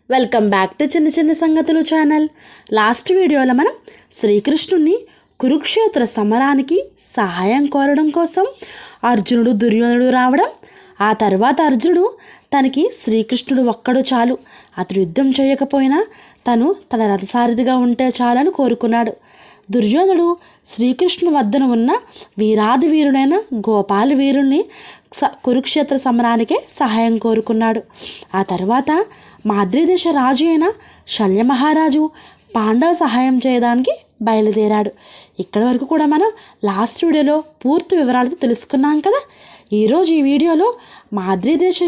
Welcome back to చిన్న చిన్న సంగతులు ఛానల్. లాస్ట్ వీడియోలో మనం శ్రీకృష్ణుని కురుక్షేత్ర సమరానికి సహాయం కోరడం కోసం అర్జునుడు దుర్యోధనుడు రావడం, ఆ తర్వాత అర్జునుడు తనకి శ్రీకృష్ణుడు ఒక్కడు చాలు, అతడు యుద్ధం చేయకపోయినా తన రథసారథిగా ఉంటే చాలని కోరుకున్నాడు. దుర్యోధనుడు శ్రీకృష్ణుని వద్దన ఉన్న వీరాది వీరుడైన గోపాల వీరుల్ని కురుక్షేత్ర సమరానికే సహాయం కోరుకున్నాడు. ఆ తర్వాత మాద్రీదేశ రాజు అయిన శల్య మహారాజు పాండవ సహాయం చేయడానికి బయలుదేరాడు. ఇక్కడి వరకు కూడా మనం లాస్ట్ వీడియోలో పూర్తి వివరాలతో తెలుసుకున్నాం కదా. ఈరోజు ఈ వీడియోలో మాద్రీదేశ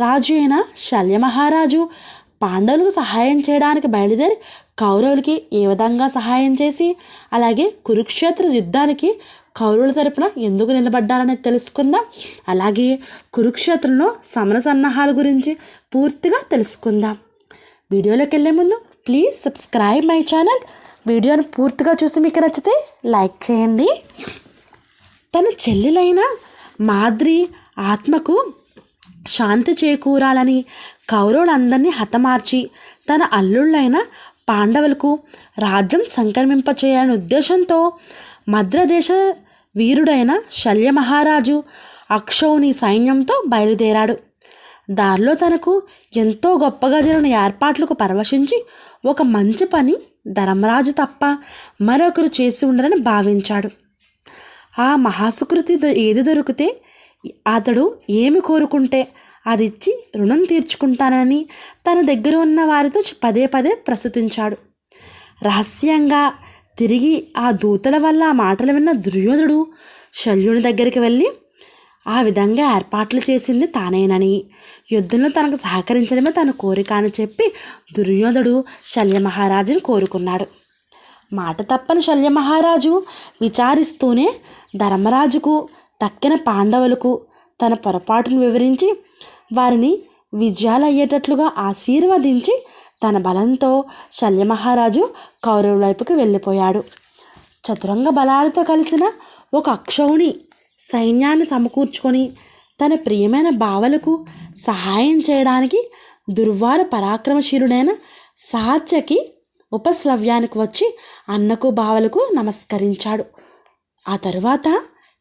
రాజు అయిన శల్య మహారాజు పాండవులకు సహాయం చేయడానికి బయలుదేరి కౌరవులకి ఏ విధంగా సహాయం చేసి, అలాగే కురుక్షేత్ర యుద్ధానికి కౌరవుల తరపున ఎందుకు నిలబడ్డారనేది తెలుసుకుందాం. అలాగే కురుక్షేత్రంలో సమర సన్నాహాల గురించి పూర్తిగా తెలుసుకుందాం. వీడియోలోకి వెళ్ళే ముందు ప్లీజ్ సబ్స్క్రైబ్ మై ఛానల్. వీడియోని పూర్తిగా చూసి మీకు నచ్చితే లైక్ చేయండి. తన చెల్లెలైన మాద్రి ఆత్మకు శాంతి చేకూరాలని కౌరవులందరినీ హతమార్చి తన అల్లుళ్ళైన పాండవులకు రాజ్యం సంక్రమింపచేయాలనే ఉద్దేశంతో మద్రదేశ వీరుడైన శల్య మహారాజు అక్షౌని సైన్యంతో బయలుదేరాడు. దారిలో తనకు ఎంతో గొప్పగా జరిగిన ఏర్పాట్లకు పరవశించి ఒక మంచి పని ధర్మరాజు తప్ప మరొకరు చేసి ఉండరని భావించాడు. ఆ మహాసుకృతి ఏది దొరికితే అతడు ఏమి కోరుకుంటే అది ఇచ్చి రుణం తీర్చుకుంటానని తన దగ్గర ఉన్న వారితో పదే పదే ప్రస్తుతించాడు. రహస్యంగా తిరిగి ఆ దూతల వల్ల ఆ మాటలు విన్న దుర్యోధనుడు శల్యుని దగ్గరికి వెళ్ళి ఆ విధంగా ఏర్పాట్లు చేసింది తానేనని, యుద్ధంలో తనకు సహకరించడమే తన కోరిక అని చెప్పి దుర్యోధనుడు శల్య మహారాజుని కోరుకున్నాడు. మాట తప్పని శల్య మహారాజు విచారిస్తూనే ధర్మరాజుకు తక్కిన పాండవులకు తన పొరపాటును వివరించి వారిని విజయాలు అయ్యేటట్లుగా ఆశీర్వదించి తన బలంతో శల్య మహారాజు కౌరవుల వైపుకి వెళ్ళిపోయాడు. చతురంగ బలాలతో కలిసిన ఒక అక్షౌణి సైన్యాన్ని సమకూర్చుకొని తన ప్రియమైన బావలకు సహాయం చేయడానికి దుర్వార పరాక్రమశీలుడైన సాత్యకి ఉపస్లవ్యానికి వచ్చి అన్నకు బావలకు నమస్కరించాడు. ఆ తరువాత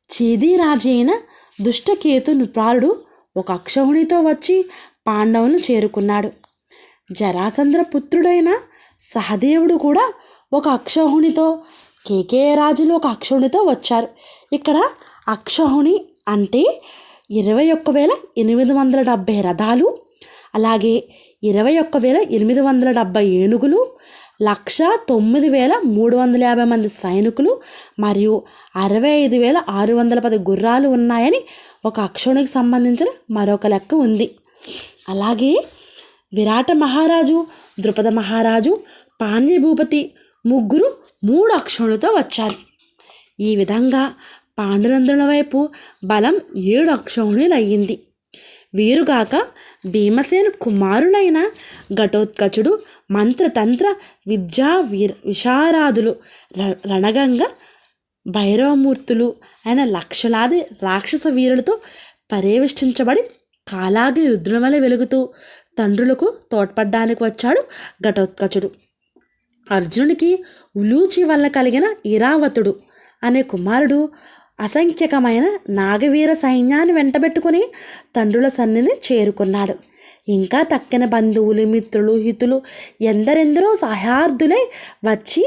చేదీ రాజు అయిన దుష్టకేతు నృపాలుడు ఒక అక్షౌహిణితో వచ్చి పాండవులను చేరుకున్నాడు. జరాసంద్ర పుత్రుడైన సహదేవుడు కూడా ఒక అక్షౌహిణితో, కేకేయ రాజులు ఒక అక్షౌహిణితో వచ్చారు. ఇక్కడ అక్షౌహిణి అంటే 21,870 రథాలు, అలాగే 21,870 ఏనుగులు, 109,350 మంది సైనికులు మరియు 65,610 గుర్రాలు ఉన్నాయని ఒక అక్షౌహిణికి సంబంధించిన మరొక లెక్క ఉంది. అలాగే విరాట మహారాజు, ద్రుపద మహారాజు, పాండ్య భూపతి ముగ్గురు 3 అక్షౌహిణులతో వచ్చారు. ఈ విధంగా పాండునందుల వైపు బలం 7 అక్షౌహిణులు అయ్యింది. వీరుగాక భీమసేన కుమారులైన ఘటోత్కచుడు, మంత్రతంత్ర విద్యా విశారాదులు, రణగంగ భైరవమూర్తులు అయిన లక్షలాది రాక్షస వీరులతో పర్యవేష్టించబడి కాలాగ్ని రుద్రుని వలె వెలుగుతూ తండ్రులకు తోడ్పడ్డానికి వచ్చాడు ఘటోత్కచుడు. అర్జునునికి ఉలూచి వల్ల కలిగిన ఇరావతుడు అనే కుమారుడు అసంఖ్యకమైన నాగవీర సైన్యాన్ని వెంటబెట్టుకుని తండ్రుల సన్నిధిని చేరుకున్నాడు. ఇంకా తక్కిన బంధువులు, మిత్రులు, హితులు ఎందరెందరో సహార్థులై వచ్చి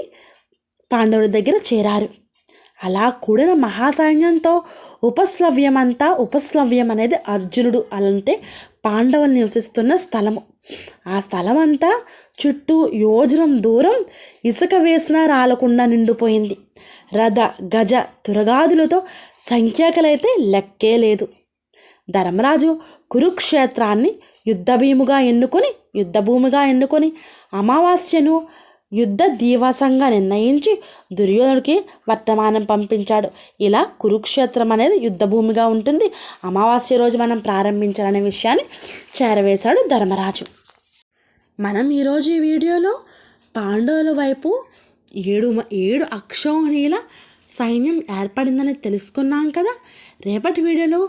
పాండవుల దగ్గర చేరారు. అలా కూడిన మహాసైన్యంతో ఉపస్లవ్యం అనేది అర్జునుడు అంటే పాండవులు నివసిస్తున్న స్థలము. ఆ స్థలం అంతా చుట్టూ యోజనం దూరం ఇసుక వేసినా రాలకుండా నిండిపోయింది. రథ గజ తురగాదులతో సంఖ్యాకలైతే లెక్కే లేదు. ధర్మరాజు కురుక్షేత్రాన్ని యుద్ధభూమిగా ఎన్నుకొని అమావాస్యను యుద్ధ దివసంగా నిర్ణయించి దుర్యోధనుడికి వర్తమానం పంపించాడు. ఇలా కురుక్షేత్రం అనేది యుద్ధభూమిగా ఉంటుంది, అమావాస్య రోజు మనం ప్రారంభించాలనే విషయాన్ని చేరవేశాడు ధర్మరాజు. మనం ఈరోజు ఈ వీడియోలో పాండవుల వైపు 7 అక్షౌహిణీల సైన్యం ఏర్పడిందని తెలుసుకున్నాం కదా. రేపటి వీడియోలో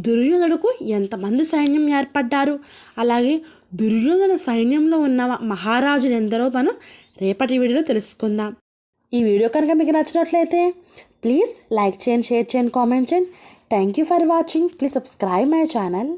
దుర్యోధనుడుకు ఎంతమంది సైన్యం ఏర్పడ్డారు, అలాగే దుర్యోధన సైన్యంలో ఉన్న మహారాజులు ఎందరో మనం రేపటి వీడియోలో తెలుసుకుందాం. ఈ వీడియో కనుక మీకు నచ్చినట్లయితే ప్లీజ్ లైక్ చేయండి, షేర్ చేయండి, కామెంట్ చేయండి. Thank you for watching. Please subscribe my channel.